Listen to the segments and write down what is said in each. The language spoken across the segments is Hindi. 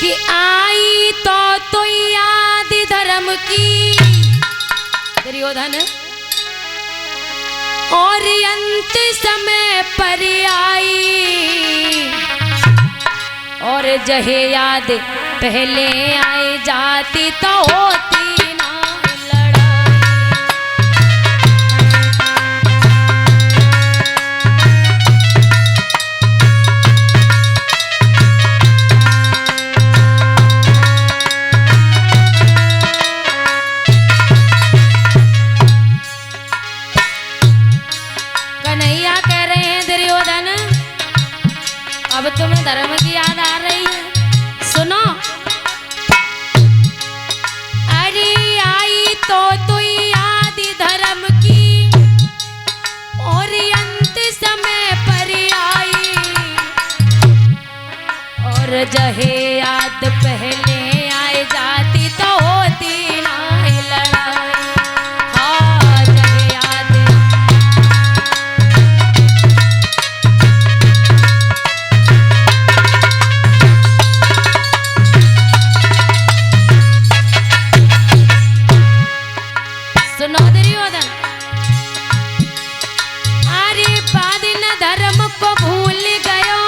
कि आई तो याद धर्म की दुर्योधन, और अंत समय पर आई, और जहे याद पहले आए जाती तो होती ना लड़ाई। कन्हैया कह रहे हैं दुर्योधन, अब तुम्हें धर्म की याद आ रही है, सुनो। अरे आई तो याद धर्म की, और अंत समय पर आई, और जहे याद पहले आए जाती तो होती ना लड़ाई। हाँ जहे याद, सुनो दुर्योधन। अरे बाद न धर्म को भूल गयो,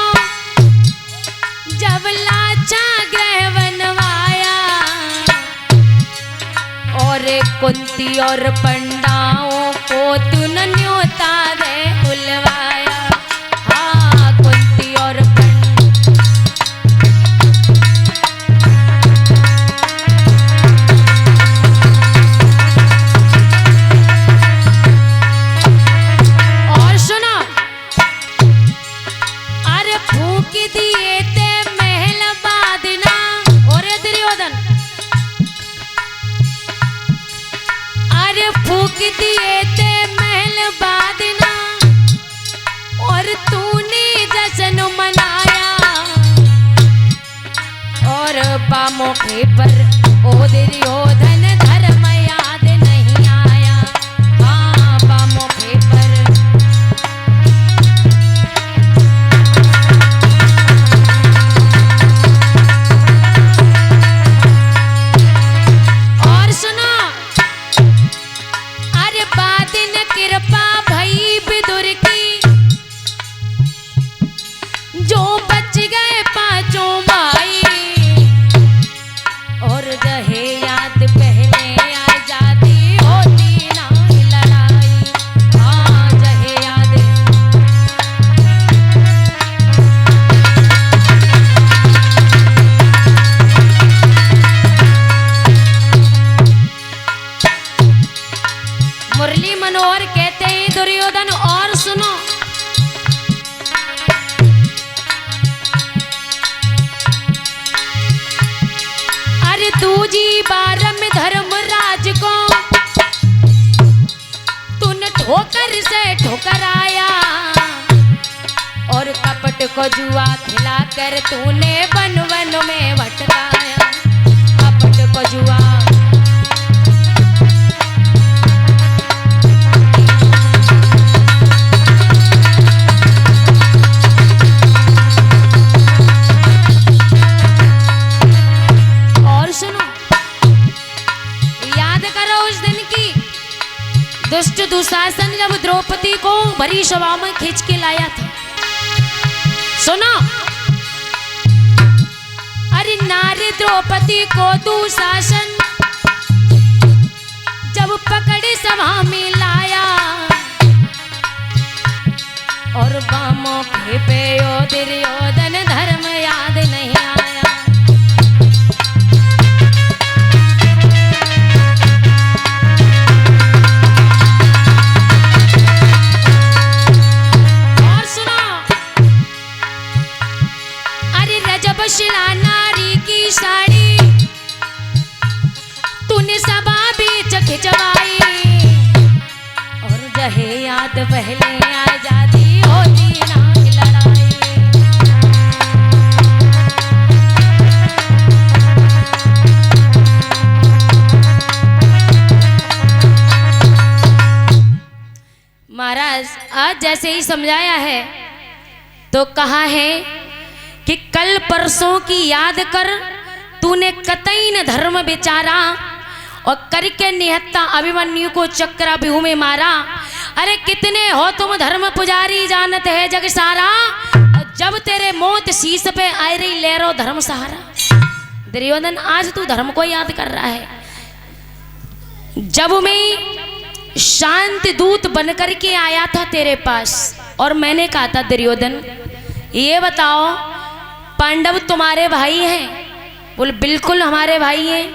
जब लाचा ग्रह बनवाया, और कुंती और पंडाओं को तून न्योता दे बुलवाया। हाँ कुंती और दिए ते महल बादना, और दुर्योधन अरे फूक दिए ते महल बादना, और तूने जश्न मनाया, और बामौके पर ओ दुर्योधन धर्म याद नहीं आया। हाँ बामौके पर कृपा भई विदुर की, जो बच गए पांचों भाई, और जहे याद पहले आ जाती होती ना लड़ाई। हाँ जहे याद, मुरली मनोहर कहते हैं दुर्योधन और सुनो। अरे दूजी बार में धर्मराज को तूने ठोकर से ठोकराया, और कपट को जुआ खिला कर तूने वन वन में भटकाया। कपट को जुआ, दुष्ट दुशासन जब द्रौपदी को भरी सभा में खींच के लाया था, सुनो। अरे नारी द्रौपदी को दुशासन जब पकड़े सभा में लाया, और बामौके पे ओ दुर्योधन धर्म याद नहीं आया। शिला नारी की साड़ी तूने सभा बीच खिंचवाई, और जहे याद पहले आ जाती होती ना लड़ाई। महाराज आज जैसे ही समझाया है तो कहा है कि कल परसों की याद कर तूने कतई न धर्म विचारा और करके निहत्ता अभिमन्यु को चक्रव्यूह में मारा। अरे कितने हो तुम धर्म पुजारी, जानत है जग सारा, और जब तेरे मौत शीश पे आ रही लहरो धर्म सहारा। दुर्योधन आज तू धर्म को याद कर रहा है। जब मैं शांति दूत बनकर के आया था तेरे पास और मैंने कहा था दुर्योधन ये बताओ पांडव तुम्हारे भाई हैं? बोले बिल्कुल हमारे भाई हैं,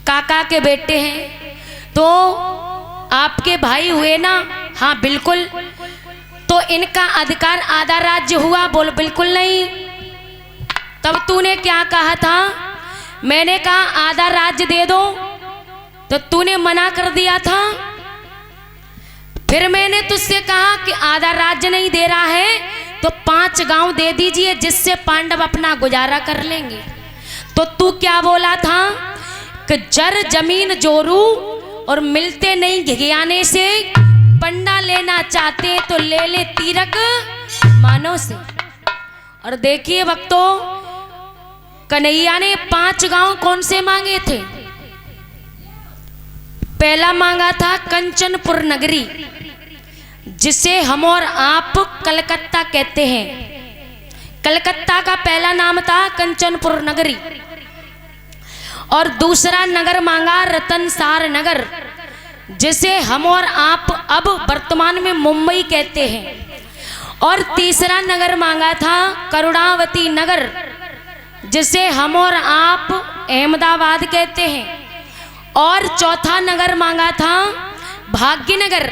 काका के बेटे हैं। तो आपके भाई हुए ना? हाँ बिल्कुल। तो इनका अधिकार आधा राज्य हुआ? बोल बिल्कुल नहीं। तब तूने क्या कहा था? मैंने कहा आधा राज्य दे दो, तो तूने मना कर दिया था। फिर मैंने तुझसे कहा कि आधा राज्य नहीं दे रहा है तो 5 गांव दे दीजिए जिससे पांडव अपना गुजारा कर लेंगे। तो तू क्या बोला था कि जर जमीन जोरू और मिलते नहीं घिघियाने से, पंडा लेना चाहते तो ले ले तीरक मानो से। और देखिए भक्तों, कन्हैया ने 5 गांव कौन से मांगे थे? पहला मांगा था कंचनपुर नगरी, जिसे हम और आप कलकत्ता कहते हैं। कलकत्ता का पहला नाम था कंचनपुर नगरी। और दूसरा नगर मांगा रतनसार नगर, जिसे हम और आप अब वर्तमान में मुंबई कहते हैं। और तीसरा नगर मांगा था करुणावती नगर, जिसे हम और आप अहमदाबाद कहते हैं। और चौथा नगर मांगा था भाग्यनगर,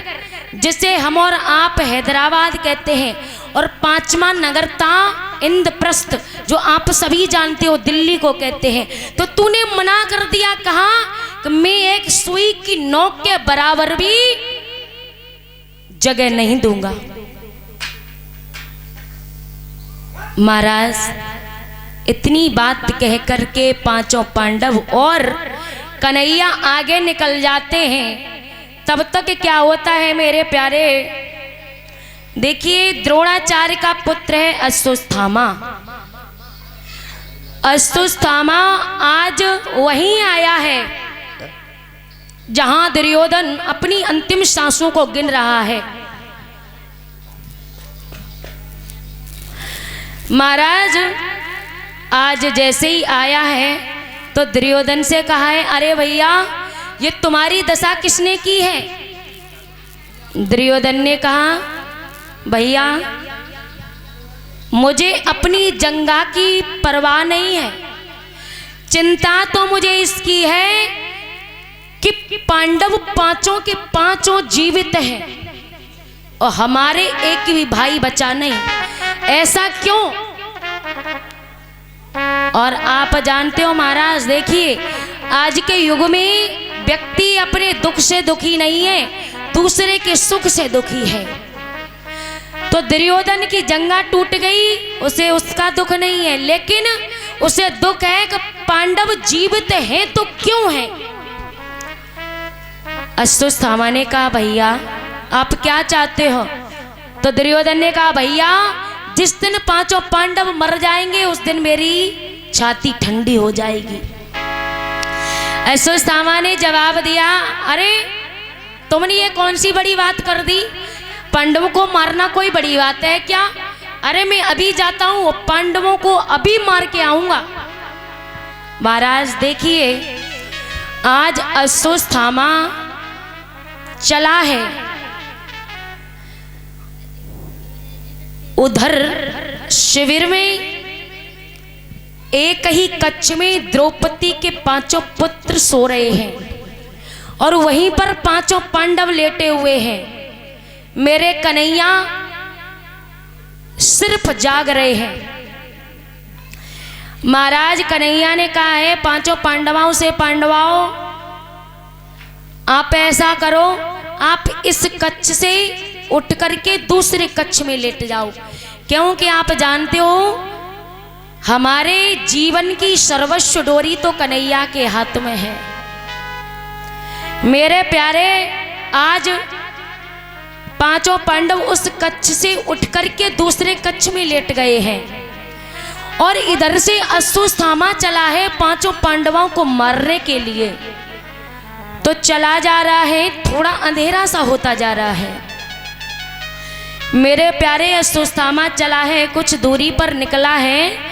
जिसे हम और आप हैदराबाद कहते हैं। और 5वां नगर था इंद्रप्रस्थ, जो आप सभी जानते हो दिल्ली को कहते हैं। तो तूने मना कर दिया, कहा कि मैं एक सुई की नोक के बराबर भी जगह नहीं दूंगा। महाराज इतनी बात कह करके 5 पांडव और कन्हैया आगे निकल जाते हैं। तब तक क्या होता है मेरे प्यारे, देखिए द्रोणाचार्य का पुत्र है अश्वत्थामा। अश्वत्थामा आज वहीं आया है जहां दुर्योधन अपनी अंतिम सांसों को गिन रहा है। महाराज आज जैसे ही आया है तो दुर्योधन से कहा है, अरे भैया ये तुम्हारी दशा किसने की है? दुर्योधन ने कहा, भैया मुझे अपनी जंगा की परवाह नहीं है, चिंता तो मुझे इसकी है कि पांडव 5 के 5 जीवित हैं और हमारे एक भी भाई बचा नहीं। ऐसा क्यों? और आप जानते हो महाराज, देखिए आज के युग में व्यक्ति अपने दुख से दुखी नहीं है, दूसरे के सुख से दुखी है। तो दुर्योधन की जंगा टूट गई, उसे उसका दुख नहीं है, लेकिन उसे दुख है कि पांडव जीवित हैं तो क्यों हैं। अश्वत्थामा ने कहा, भैया आप क्या चाहते हो? तो दुर्योधन ने कहा, भैया जिस दिन 5 पांडव मर जाएंगे उस दिन मेरी छाती ठंडी हो जाएगी। अश्वत्थामा ने जवाब दिया, अरे तुमने ये कौन सी बड़ी बात कर दी? पांडवों को मारना कोई बड़ी बात है क्या? अरे मैं अभी जाता हूं, पांडवों को अभी मार के आऊंगा। महाराज देखिए आज अश्वत्थामा चला है, उधर शिविर में एक ही कक्ष में द्रौपदी के 5 पुत्र सो रहे हैं और वहीं पर 5 पांडव लेटे हुए हैं। मेरे कन्हैया सिर्फ जाग रहे हैं। महाराज कन्हैया ने कहा है 5 पांडवों से, पांडवों आप ऐसा करो, आप इस कक्ष से उठ करके दूसरे कक्ष में लेट जाओ, क्योंकि आप जानते हो हमारे जीवन की सर्वस्व डोरी तो कन्हैया के हाथ में है। मेरे प्यारे आज 5 पांडव उस कक्ष से उठ करके दूसरे कक्ष में लेट गए हैं और इधर से अश्वत्थामा चला है पांचों पांडवों को मारने के लिए। तो चला जा रहा है, थोड़ा अंधेरा सा होता जा रहा है। मेरे प्यारे अश्वत्थामा चला है, कुछ दूरी पर निकला है।